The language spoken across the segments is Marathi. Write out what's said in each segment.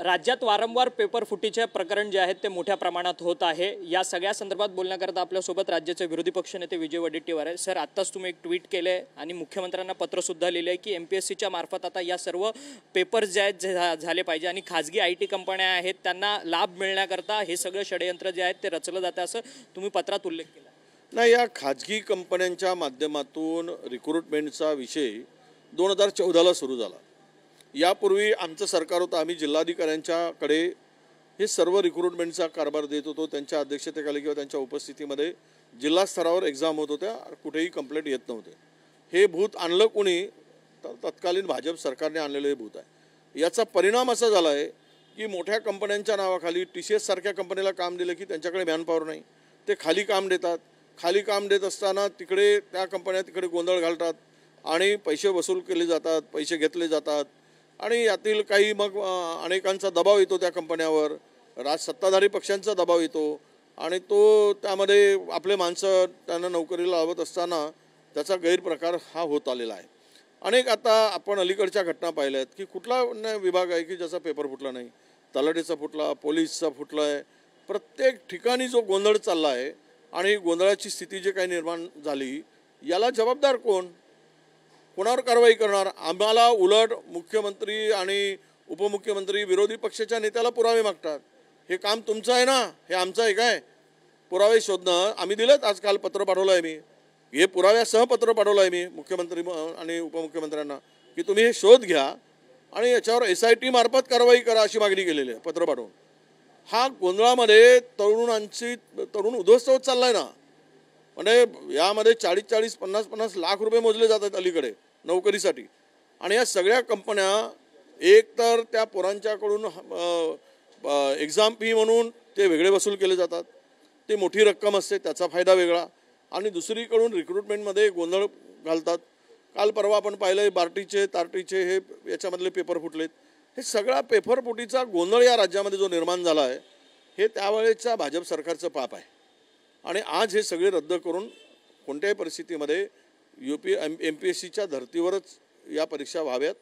राज्यात वारंवार पेपर फुटीचे प्रकरण जे आहेत ते मोठ्या प्रमाणात होत आहे। या सगळ्या संदर्भात बोलण्याकरता आपल्यासोबत राज्याचे विरोधी पक्षनेते विजय वडेट्टीवार आहे। सर, आत्ताच तुम्ही एक ट्विट केले आणि मुख्यमंत्र्यांना पत्र सुद्धा लिहिले की एमपीएससीच्या मार्फत आता या सर्व पेपर्स जे आहेत झाले पाहिजे आणि खाजगी आयटी कंपन्या आहेत त्यांना लाभ मिळण्याकरता हे सगळं षडयंत्र जे आहेत ते रचलं जातं असं तुम्ही पत्रात उल्लेख केला। नाही, या खाजगी कंपन्यांच्या माध्यमातून रिक्रुटमेंटचा विषय 2014ला सुरू झाला। यापूर्वी आमचं सरकार होतं, आम्ही जिल्हाधिकाऱ्यांच्याकडे हे सर्व रिक्रुटमेंटचा कारभार देत होतो। त्यांच्या अध्यक्षतेखाली किंवा त्यांच्या उपस्थितीमध्ये जिल्हा स्तरावर एक्झाम होत होत्या, कुठेही कंप्लेंट येत नव्हते। हे भूत आणलं कोणी? तत्कालीन भाजप सरकारने आणलेलं हे भूत आहे। याचा परिणाम असा झाला आहे की मोठ्या कंपन्यांच्या नावाखाली TCS सारख्या कंपनीला काम दिलं की त्यांच्याकडे मॅनपॉवर नाही, ते खाली काम देतात। खाली काम देत असताना तिकडे त्या कंपन्या तिकडे गोंधळ घालतात आणि पैसे वसूल केले जातात, पैसे घेतले जातात आणि यातील काही मग अनेकांचा दबाव येतो त्या कंपन्यावर, सत्ताधारी पक्षांचा दबाव येतो आणि तो त्यामध्ये आपले माणसं त्यांना नोकरीला लावत असताना त्याचा गैरप्रकार हा होत आलेला आहे। अनेक आता आपण अलीकडच्या घटना पाहिल्या आहेत की कुठला विभाग आहे की ज्याचा पेपर फुटला नाही, तलाठीचा फुटला, पोलीसचा फुटला आहे। प्रत्येक ठिकाणी जो गोंधळ चालला आहे आणि गोंधळाची स्थिती जे काही निर्माण झाली, याला जबाबदार कोण? कोणावर कारवाई करणार? आम्हाला उलट मुख्यमंत्री आणि उपमुख्यमंत्री विरोधी पक्षाच्या नेत्याला पुरावे मागतात। हे काम तुमचं आहे ना, हे आमचं आहे काय? पुरावे शोधणं आम्ही दिलेत। आजकाल पत्र पाठवलं आहे मी, हे पुराव्यासह पत्र पाठवलं आहे मी मुख्यमंत्री आणि उपमुख्यमंत्र्यांना की तुम्ही हे शोध घ्या आणि याच्यावर SIT मार्फत कारवाई करा अशी मागणी केलेली आहे पत्र पाठवून। हा गोंधळामध्ये तरुण उद्ध्वस्त होत चालला आहे ना। म्हणजे यामध्ये 40-40, 50-50 लाख रुपये मोजले जातात अलीकडे नोकरीसाठी आणि या सगळ्या कंपन्या एकतर त्या पोरांच्याकडून एक्झाम फी म्हणून ते वेगळे वसूल केले जातात, ते मोठी रक्कम असते त्याचा फायदा वेगळा, आणि दुसरीकडून रिक्रुटमेंटमध्ये गोंधळ घालतात। काल परवा आपण पाहिलं बार्टीचे तार्टीचे हे याच्यामधले पेपर फुटलेत। हे सगळा पेपर फुटीचा गोंधळ या राज्यामध्ये जो निर्माण झाला आहे हे त्यावेळेच्या भाजप सरकारचं पाप आहे आणि आज हे सगळे रद्द करून कोणत्याही परिस्थितीमध्ये MPSCच्या धर्तीवरच या परीक्षा व्हाव्यात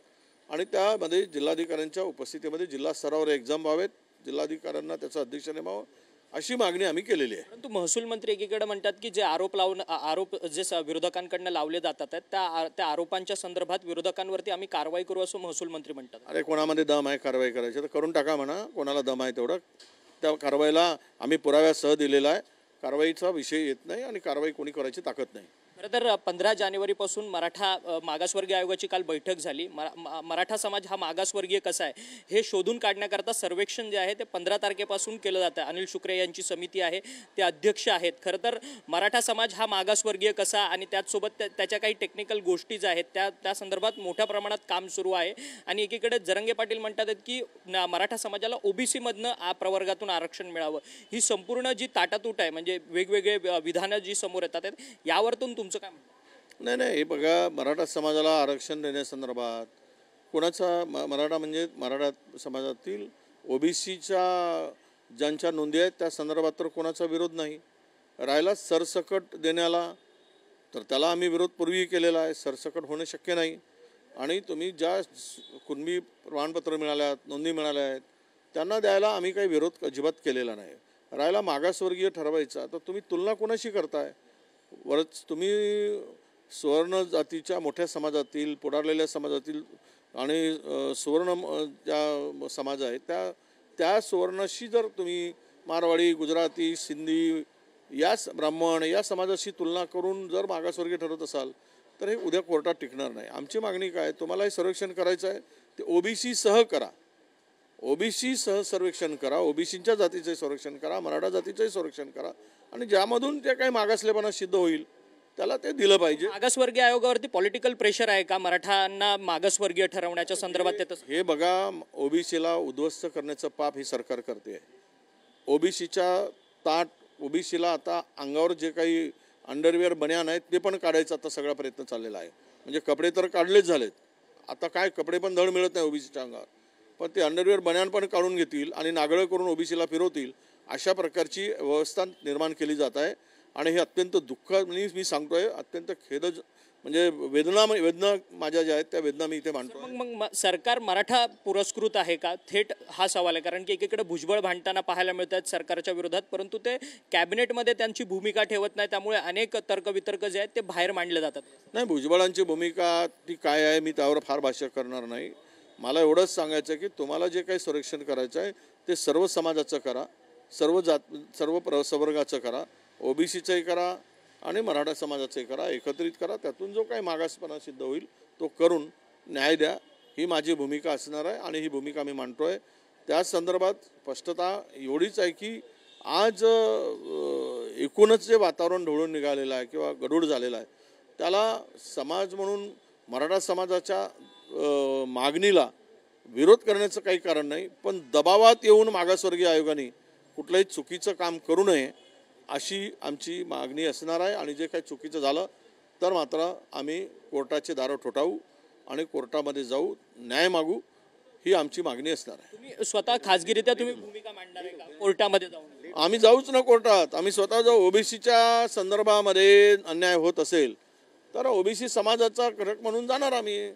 आणि त्यामध्ये जिल्हाधिकाऱ्यांच्या उपस्थितीमध्ये जिल्हा स्तरावर एक्झाम व्हावेत, जिल्हाधिकाऱ्यांना त्याचं अध्यक्ष नेमावं अशी मागणी आम्ही केलेली आहे। परंतु महसूल मंत्री एकीकडे म्हणतात की जे आरोप जे विरोधकांकडून लावले जातात त्या आरोपांच्या संदर्भात विरोधकांवरती आम्ही कारवाई करू असं महसूल मंत्री म्हणतात। अरे, कोणामध्ये दम आहे कारवाई करायची तर करून टाका म्हणा, कोणाला दम आहे तेवढं। त्या कारवाईला आम्ही पुराव्यासह दिलेला आहे, कारवाईचा विषय येत नाही आणि कारवाई कोणी करायची ताकद नाही। खरं तर 15 जानेवारीपासून मराठा मागासवर्गीय आयोगाची काल बैठक झाली। मराठा समाज हा मागासवर्गीय कसा आहे हे शोधून काढण्याकरता सर्वेक्षण जे आहे ते 15 तारखेपासून केलं जातं। अनिल शुक्रे यांची समिती आहे, ते अध्यक्ष आहेत। खरं तर मराठा समाज हा मागासवर्गीय कसा आणि त्याचसोबत त्याच्या काही टेक्निकल गोष्टी ज्या आहेत त्या संदर्भात मोठ्या प्रमाणात काम सुरू आहे आणि एकीकडे जरंगे पाटील म्हणतात की मराठा समाजाला OBC मधनं प्रवर्गातून आरक्षण मिळावं। ही संपूर्ण जी ताटातूट आहे म्हणजे वेगवेगळे विधानं जी समोर येतात यावरतून काय? नाही, हे बघा, मराठा समाजाला आरक्षण देण्यासंदर्भात कोणाचा मराठा म्हणजे मराठा समाजातील OBCच्या ज्यांच्या नोंदी आहेत त्या संदर्भात तर कोणाचा विरोध नाही। राहिला सरसकट देण्याला तर त्याला आम्ही विरोध पूर्वी केलेला आहे। सरसकट होणे शक्य नाही आणि तुम्ही ज्या कुणबी प्रमाणपत्र मिळाल्यात, नोंदी मिळाल्या आहेत त्यांना द्यायला आम्ही काही विरोध अजिबात केलेला नाही। राहिला मागासवर्गीय ठरवायचा तर तुम्ही तुलना कोणाशी करताय? वरच तुम्ही सुवर्ण जातीच्या मोठ्या समाजातील, पुढारलेल्या समाजातील आणि सुवर्ण ज्या समाज आहे त्या सुवर्णाशी जर तुम्ही मारवाडी, गुजराती, सिंधी या ब्राह्मण या समाजाशी तुलना करून जर मागासवर्गीय ठरवत असाल तर हे उद्या कोर्टात टिकणार नाही। आमची मागणी काय, तुम्हाला हे सर्वेक्षण करायचं आहे ते OBC सह करा, OBC सह सर्वेक्षण करा, OBCच्या जातीचे सर्वेक्षण करा, मराठा जातीचंही सर्वेक्षण करा आणि ज्यामधून ते काही मागासलेपणा सिद्ध होईल त्याला ते दिलं पाहिजे। मागासवर्गीय आयोगावरती पॉलिटिकल प्रेशर आहे का मराठांना मागासवर्गीय ठरवण्याच्या संदर्भात? हे बघा, OBCला उद्ध्वस्त करण्याचं पाप ही सरकार करते आहे। OBCला आता अंगावर जे काही अंडरवेअर बन्यान आहेत ते पण काढायचा आता सगळा प्रयत्न चाललेला आहे। म्हणजे कपडे तर काढलेच झालेत, आता काय कपडे पण धड मिळत नाही OBCच्या अंगावर, पण ते अंडरवेअर बन्यान पण काढून घेतील आणि नागळं करून OBCला फिरवतील अशा प्रकारची व्यवस्था निर्माण केली जात आहे आणि हे अत्यंत दुःख मी सांगतोय, अत्यंत म्हणजे वेदना माझ्या ज्या आहेत त्या वेदना मी इथे मांडतो. मग सरकार मराठा पुरस्कृत आहे का, थेट हा सवाल आहे. कारण की एकीकडे भुजबळ भांडताना पाहायला मिळतात सरकारच्या विरोधात, परंतु ते कॅबिनेटमध्ये त्यांची भूमिका ठेवत नाही, त्यामुळे अनेक तर्कवितर्क जे आहेत ते बाहेर मांडले जातात. नाही, भुजबळांची भूमिका ती काय आहे मी त्यावर फार भाष्य करणार नाही. मला एवढंच सांगायचं की तुम्हाला जे काही संरक्षण करायचं आहे ते सर्व समाजाचं करा, सर्व प्रवर्गाचं करा, ओबीसीचंही करा आणि मराठा समाजाचंही करा, एकत्रित करा. त्यातून जो काही मागासपणा सिद्ध होईल तो करून न्याय द्या, ही माझी भूमिका असणार आहे आणि ही भूमिका मी मांडतो आहे. त्या संदर्भात स्पष्टता एवढीच आहे की आज एकूणच जे वातावरण ढवळून निघालेलं आहे किंवा गडूळ झालेलं आहे त्याला समाज म्हणून मराठा समाजाच्या मागणीला विरोध करण्याचं काही कारण नाही, पण दबावात येऊन मागासवर्गीय आयोगाने कुठलंही चुकीचं काम करू नये अशी आमची मागणी असणार आहे. आणि जे काही चुकीचं झालं तर मात्र आम्ही कोर्टाचे दारं ठोठावू आणि कोर्टामध्ये जाऊ, न्याय मागू, ही आमची मागणी असणार आहे. तुम्ही स्वतः खासगीरित्या तुम्ही भूमिका मांडणार आहे का कोर्टामध्ये जाऊन? आम्ही जाऊच ना कोर्टात. आम्ही स्वतः जाऊ. ओबीसीच्या संदर्भामध्ये अन्याय होत असेल तर ओबीसी समाजाचा घटक म्हणून जाणार आम्ही.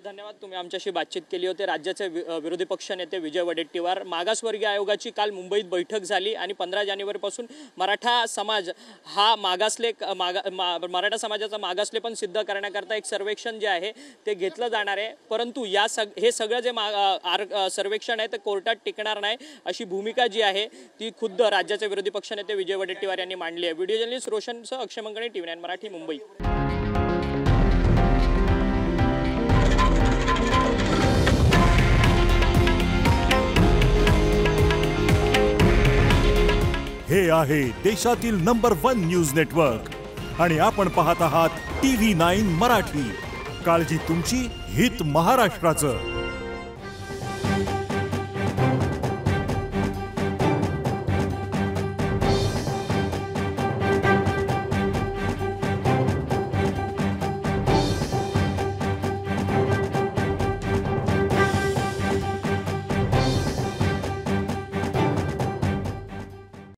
धन्यवाद. तुम्ही आमच्याशी बातचीत केली होती. राज्याचे विरोधी पक्ष नेते विजय वडेट्टीवार. मागासवर्गीय आयोगाची काल मुंबईत बैठक झाली आणि 15 जानेवारीपासून मराठा समाज हा मराठा समाजाचा मागासलेपण सिद्ध करण्याकरता एक सर्वेक्षण जे आहे ते घेतलं जाणार आहे. परंतु हे सगळं जे सर्वेक्षण आहे ते कोर्टात टिकणार नाही अशी भूमिका जी आहे ती खुद्द राज्याचे विरोधी पक्ष नेते विजय वडेट्टीवार यांनी मांडली आहे. व्हिडिओ जर्नलिस्ट रोशनसह अक्षय मंगणे, TV9 मराठी, मुंबई. हे आहे देशातील नंबर 1 न्यूज नेटवर्क आणि आपण पाहत आहात TV9 मराठी. काळजी तुमची, हित महाराष्ट्राचं.